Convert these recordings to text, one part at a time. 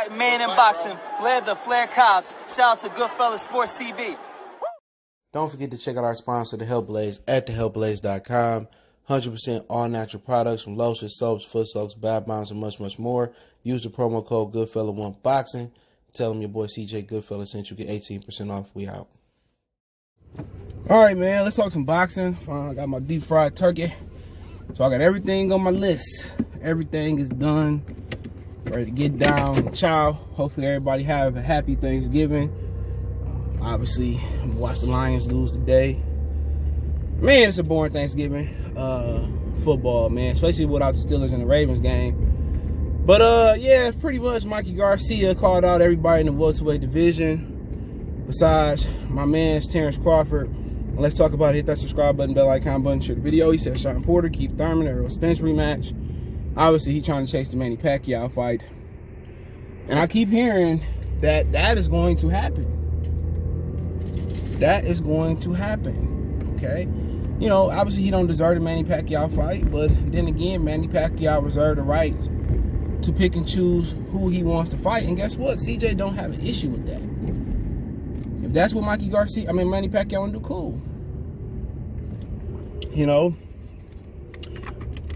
Right, man in boxing, led the Flair Cops. Shout out to Goodfellas Sports TV. Don't forget to check out our sponsor, The Health Blaze, at thehealthblaze.com. 100% all natural products from lotions, soaps, foot soaks, bath bombs, and much, much more. Use the promo code Goodfella1Boxing. Tell them your boy CJ Goodfella sent you. Get 18% off. We out. All right, man. Let's talk some boxing. I got my deep fried turkey. So I got everything on my list. Everything is done. Ready to get down. Ciao. Hopefully everybody have a happy Thanksgiving. Obviously, watch the Lions lose today. Man, it's a boring Thanksgiving. Football, man. Especially without the Steelers and the Ravens game. But, yeah, pretty much Mikey Garcia called out everybody in the welterweight division. Besides my man's Terrence Crawford. And let's talk about it. Hit that subscribe button, bell icon button, share the video. He said Shawn Porter, keep Thurman, Errol Spence rematch. Obviously, he's trying to chase the Manny Pacquiao fight. And I keep hearing that that is going to happen. That is going to happen, okay? You know, obviously he don't deserve the Manny Pacquiao fight, but then again, Manny Pacquiao reserved the right to pick and choose who he wants to fight. And guess what? CJ don't have an issue with that. If that's what Manny Pacquiao want to do, cool. You know,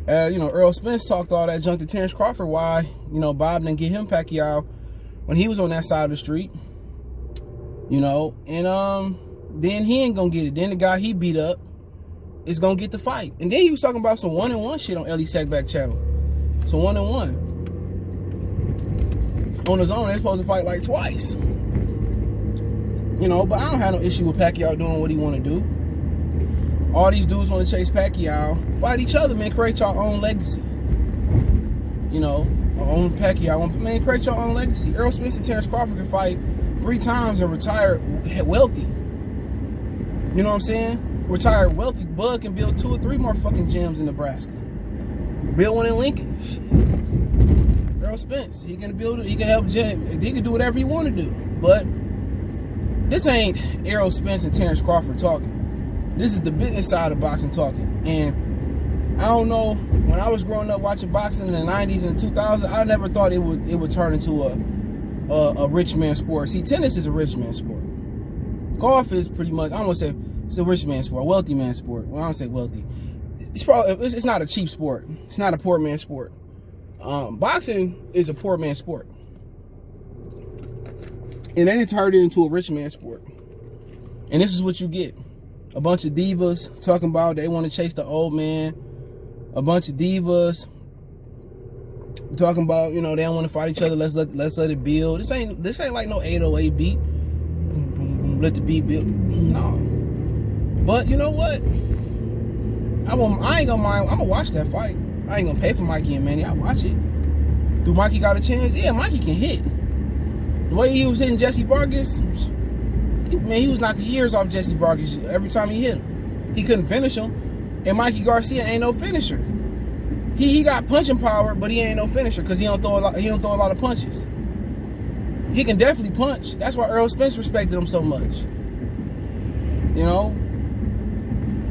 Errol Spence talked all that junk to Terrence Crawford. Why, Bob didn't get him Pacquiao when he was on that side of the street. And then he ain't gonna get it. Then the guy he beat up is gonna get the fight. And then he was talking about some 1-1 shit on Ellie Sackback channel. So 1-1. On his own, they're supposed to fight like twice. But I don't have no issue with Pacquiao doing what he want to do. All these dudes want to chase Pacquiao. Fight each other, man. Create your own legacy. Own Pacquiao. Man, create your own legacy. Errol Spence and Terrence Crawford can fight 3 times and retire wealthy. You know what I'm saying? Retire wealthy. Bud can build 2 or 3 more fucking gyms in Nebraska. Build one in Lincoln. Shit. Errol Spence, he can build it. He can help gym. He can do whatever he want to do. But this ain't Errol Spence and Terrence Crawford talking. This is the business side of boxing talking. And I don't know, when I was growing up watching boxing in the 90s and 2000s, I never thought it would turn into a rich man sport. See, tennis is a rich man sport. Golf is pretty much, I don't want to say it's a rich man sport, a wealthy man sport. Well, I don't say wealthy. It's not a cheap sport. It's not a poor man sport. Boxing is a poor man sport. And then it turned into a rich man sport. And this is what you get. A bunch of divas talking about they want to chase the old man. A bunch of divas talking about, they don't want to fight each other. Let's let it build. This ain't like no 808 beat. Boom, boom, boom, let the beat build. No. But you know what? I ain't gonna mind. I'm gonna watch that fight. I ain't gonna pay for Mikey and Manny. I'll watch it. Do Mikey got a chance? Yeah, Mikey can hit. The way he was hitting Jesse Vargas, he was knocking years off Jesse Vargas every time he hit him. He couldn't finish him. And Mikey Garcia ain't no finisher. He got punching power, but he ain't no finisher because he don't throw a lot of punches. He can definitely punch. That's why Errol Spence respected him so much.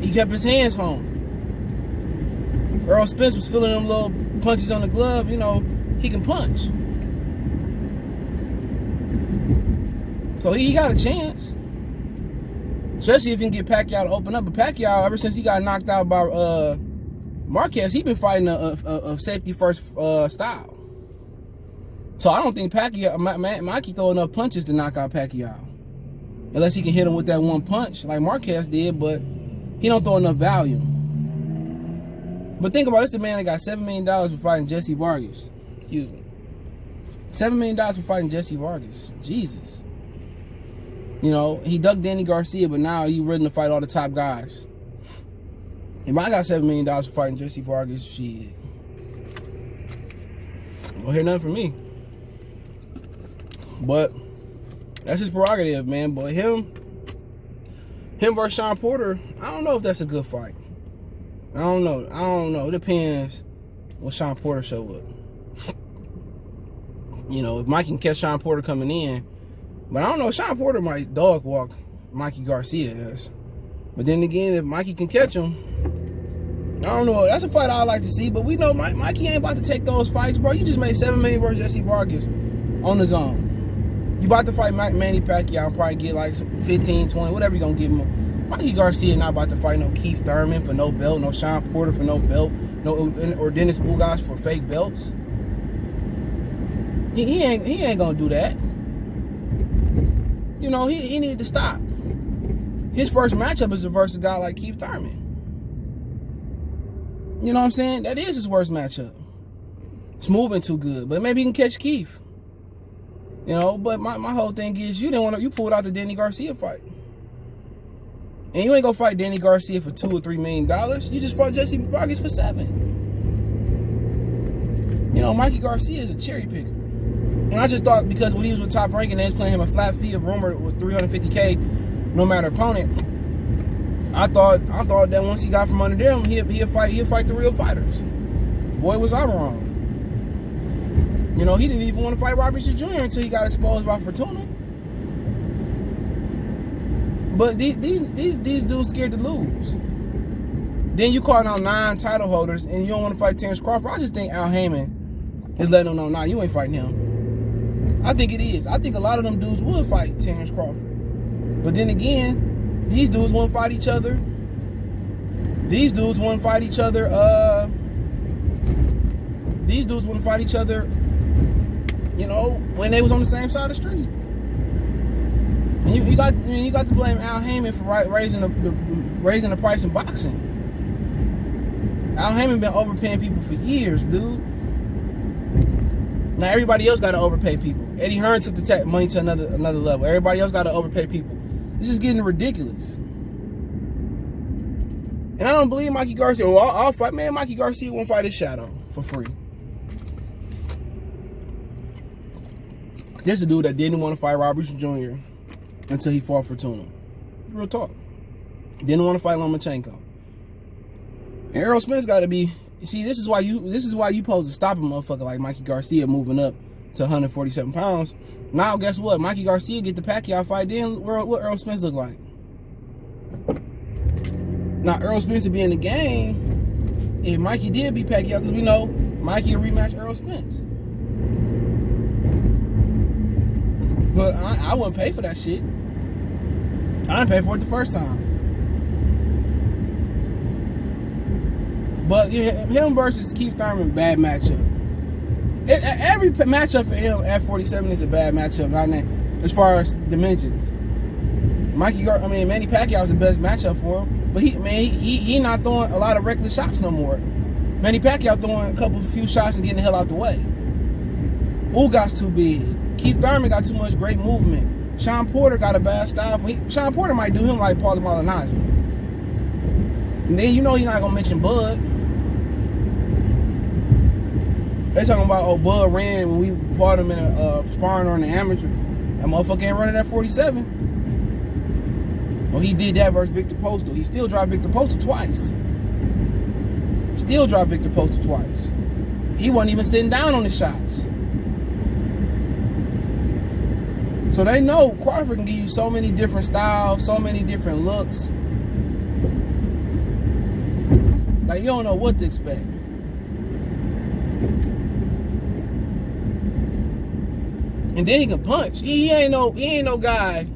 He kept his hands home. Errol Spence was feeling them little punches on the glove. He can punch. So he got a chance. Especially if he can get Pacquiao to open up. But Pacquiao, ever since he got knocked out by Marquez, he been fighting a safety first style. So I don't think Mikey throw enough punches to knock out Pacquiao. Unless he can hit him with that one punch like Marquez did, but he don't throw enough value. But think about it, this is a man that got $7 million for fighting Jesse Vargas. Excuse me. $7 million for fighting Jesse Vargas. Jesus. He ducked Danny Garcia, but now he ready to fight all the top guys. If I got $7 million for fighting Jesse Vargas, shit. Won't hear nothing from me. But that's his prerogative, man. But him versus Shawn Porter, I don't know if that's a good fight. I don't know. It depends what Shawn Porter show up. If Mike can catch Shawn Porter coming in. But I don't know, Shawn Porter might dog walk Mikey Garcia ass. But then again, if Mikey can catch him, I don't know. That's a fight I'd like to see. But we know Mikey ain't about to take those fights, bro. You just made $7 million versus Jesse Vargas. on his own. You about to fight Manny Pacquiao and probably get like 15, 20, whatever you gonna give him. Mikey Garcia not about to fight no Keith Thurman for no belt, no Shawn Porter for no belt, or Dennis Ugas for fake belts. He ain't gonna do that. You know, he need to stop. His first matchup is versus a guy like Keith Thurman. You know what I'm saying? That is his worst matchup. It's moving too good, but maybe he can catch Keith. You know, but my whole thing is you pulled out the Danny Garcia fight. And you ain't gonna fight Danny Garcia for $2 or $3 million. You just fought Jesse Vargas for $7. You know, Mikey Garcia is a cherry picker. And I just thought because when he was with Top Rank and they was playing him a flat fee of rumor was $350K, no matter opponent. I thought that once he got from under them, he'll fight the real fighters. Boy, was I wrong. You know, he didn't even want to fight Robinson Jr. until he got exposed by Fortuna. But these dudes scared to lose. Then you calling out 9 title holders and you don't want to fight Terrence Crawford. I just think Al Heyman is letting them know, nah, you ain't fighting him. I think it is. I think a lot of them dudes would fight Terrence Crawford. But then again, these dudes won't fight each other. These dudes wouldn't fight each other. You know, when they was on the same side of the street. And you got to blame Al Heyman for raising the price in boxing. Al Heyman been overpaying people for years, dude. Now everybody else got to overpay people. Eddie Hearn took the money to another level. Everybody else got to overpay people. This is getting ridiculous. And I don't believe Mikey Garcia. Well, I'll fight, man. Mikey Garcia won't fight his shadow for free. There's a dude that didn't want to fight Robinson Jr. until he fought Fortuna. Real talk. Didn't want to fight Lomachenko. And Errol Spence got to be. See, this is why you supposed to stop a motherfucker like Mikey Garcia moving up to 147 pounds. Now, guess what? Mikey Garcia get the Pacquiao fight. Then what Errol Spence look like? Now, Errol Spence would be in the game if Mikey did beat Pacquiao, because we know Mikey will rematch Errol Spence. But I wouldn't pay for that shit. I didn't pay for it the first time. But yeah, him versus Keith Thurman, bad matchup. Every matchup for him at 47 is a bad matchup, not as far as dimensions. Manny Pacquiao is the best matchup for him, but he not throwing a lot of reckless shots no more. Manny Pacquiao throwing a few shots and getting the hell out the way. Ugas too big. Keith Thurman got too much great movement. Shawn Porter got a bad style. Shawn Porter might do him like Paulie Malignaggi. And then you know he's not gonna mention Bud. They talking about, Bud ran when we fought him in a sparring or in the amateur. That motherfucker ain't running at 47. Well, he did that versus Victor Postal. He still dropped Victor Postal twice. He wasn't even sitting down on the shots. So they know Crawford can give you so many different styles, so many different looks. Like, you don't know what to expect. And then he can punch. He ain't no guy.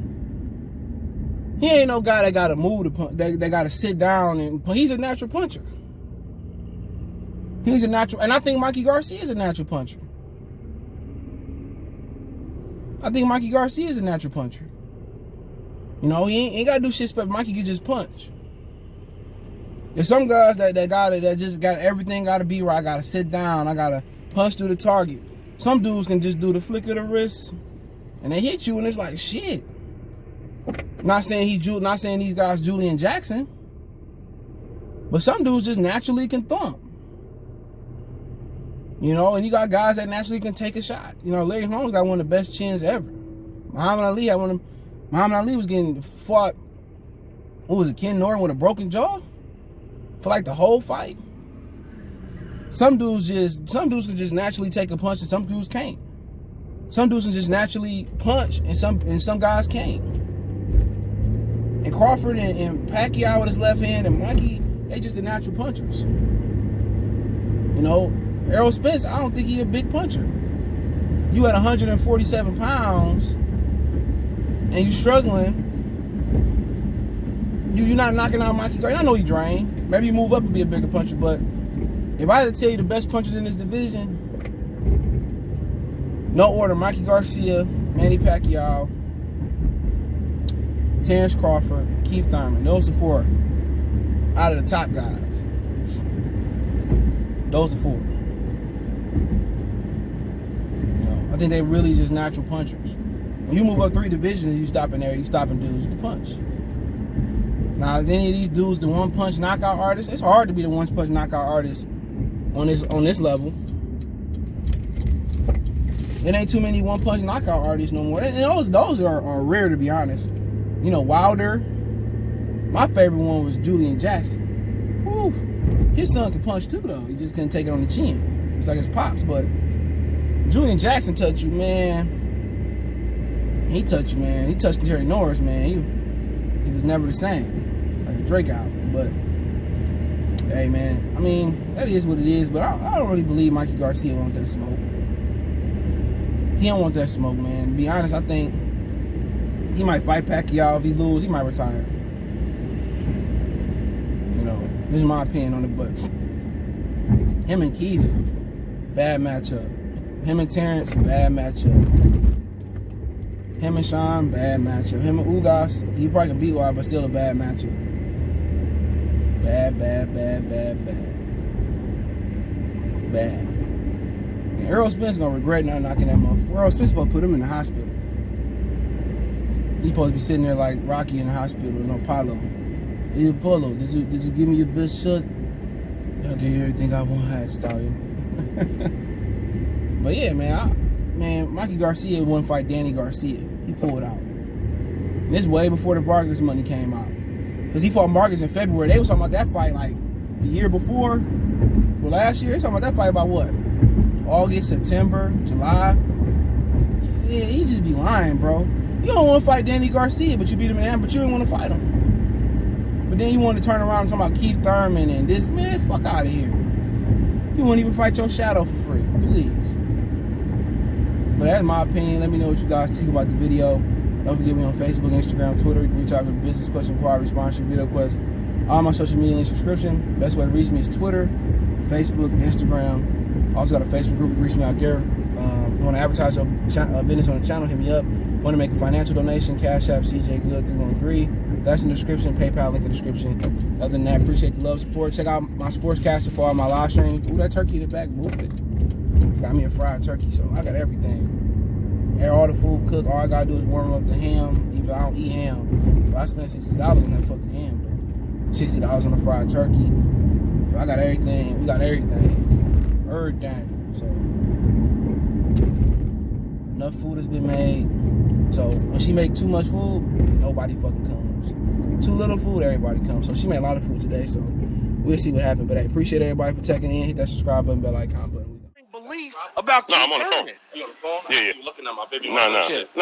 He ain't no guy that gotta move to punch. That gotta sit down and punch. He's a natural puncher. And I think Mikey Garcia is a natural puncher. You know, he ain't gotta do shit, but Mikey can just punch. There's some guys that just got everything gotta be right. I gotta sit down. I gotta punch through the target. Some dudes can just do the flick of the wrist and they hit you and it's like shit. Not saying these guys Julian Jackson, but some dudes just naturally can thump. You know, and you got guys that naturally can take a shot. You know, Larry Holmes got one of the best chins ever. Muhammad Ali was getting fought. What was it, Ken Norton with a broken jaw for like the whole fight. Some dudes can just naturally take a punch and some dudes can't. Some dudes can just naturally punch and some guys can't. And Crawford and Pacquiao with his left hand and Mikey, they just the natural punchers. You know, Errol Spence, I don't think he's a big puncher. you at 147 pounds and you struggling, you're not knocking out Mikey Garcia. I know he drained. Maybe you move up and be a bigger puncher, but if I had to tell you the best punchers in this division, no order: Mikey Garcia, Manny Pacquiao, Terrence Crawford, Keith Thurman. Those are 4 out of the top guys. Those are 4. You know, I think they really just natural punchers. When you move up 3 divisions, you stop in there, you stopping dudes who can punch. Now, if any of these dudes, the one-punch knockout artists, it's hard to be the one-punch knockout artist on this level. It ain't too many one-punch knockout artists no more. And those are rare, to be honest. You know, Wilder. My favorite one was Julian Jackson. Whew. His son could punch too, though. He just couldn't take it on the chin. It's like his pops, but Julian Jackson touched you, man. He touched you, man. He touched Terry Norris, man. He was never the same. Like a Drake album. But, hey, man. I mean, that is what it is, but I don't really believe Mikey Garcia want that smoke. He don't want that smoke, man. To be honest, I think he might fight Pacquiao. If he lose, he might retire. You know, this is my opinion on it, but him and Keith, bad matchup. Him and Terrence, bad matchup. Him and Shawn, bad matchup. Him and Ugas, he probably can beat Wild, but still a bad matchup. Bad. And Errol Spence gonna regret not knocking that motherfucker. Errol Spence supposed to put him in the hospital. He supposed to be sitting there like Rocky in the hospital with no Apollo. Hey, Apollo, did you give me your best shot? I'll give you everything I want, hat stallion. But yeah, man, Mikey Garcia wouldn't fight Danny Garcia. He pulled out. This way before the Vargas money came out. Because he fought Marcus in February. They was talking about that fight like the year before. Well, last year, they talking about that fight about what? August, September, July. Yeah, you just be lying, bro. You don't want to fight Danny Garcia, but you beat him in hand, but you didn't want to fight him. But then you want to turn around and talk about Keith Thurman and this. Man, fuck out of here. You won't even fight your shadow for free. Please. But that's my opinion. Let me know what you guys think about the video. Don't forget me on Facebook, Instagram, Twitter. You can reach out with a business question, inquiry, sponsor, video requests. All my social media links, description. Best way to reach me is Twitter, Facebook, Instagram. Also got a Facebook group. You can reach me out there. Want to advertise your business on the channel, hit me up. Want to make a financial donation, Cash App, CJ Good 313. That's in the description. PayPal link in the description. Other than that, appreciate the love, support. Check out my Sportscastr for all my live streaming. Ooh, that turkey in the back, move it. Got me a fried turkey, so I got everything. All the food cooked. All I gotta do is warm up the ham. Even I don't eat ham, but I spent $60 on that fucking ham, though. $60 on the fried turkey. So I got everything. We got everything. Everything. So enough food has been made. So when she make too much food, nobody fucking comes. Too little food, everybody comes. So she made a lot of food today. So we'll see what happens. But I appreciate everybody for checking in. Hit that subscribe button, bell icon button. Belief about No, I'm on the phone. You on the phone? Yeah. You looking at my baby? No, I ain't looking at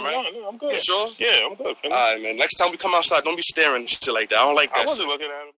right? No, I'm good. You sure? Yeah, I'm good. All right, man. Next time we come outside, don't be staring and shit like that. I don't like that. I wasn't looking at him.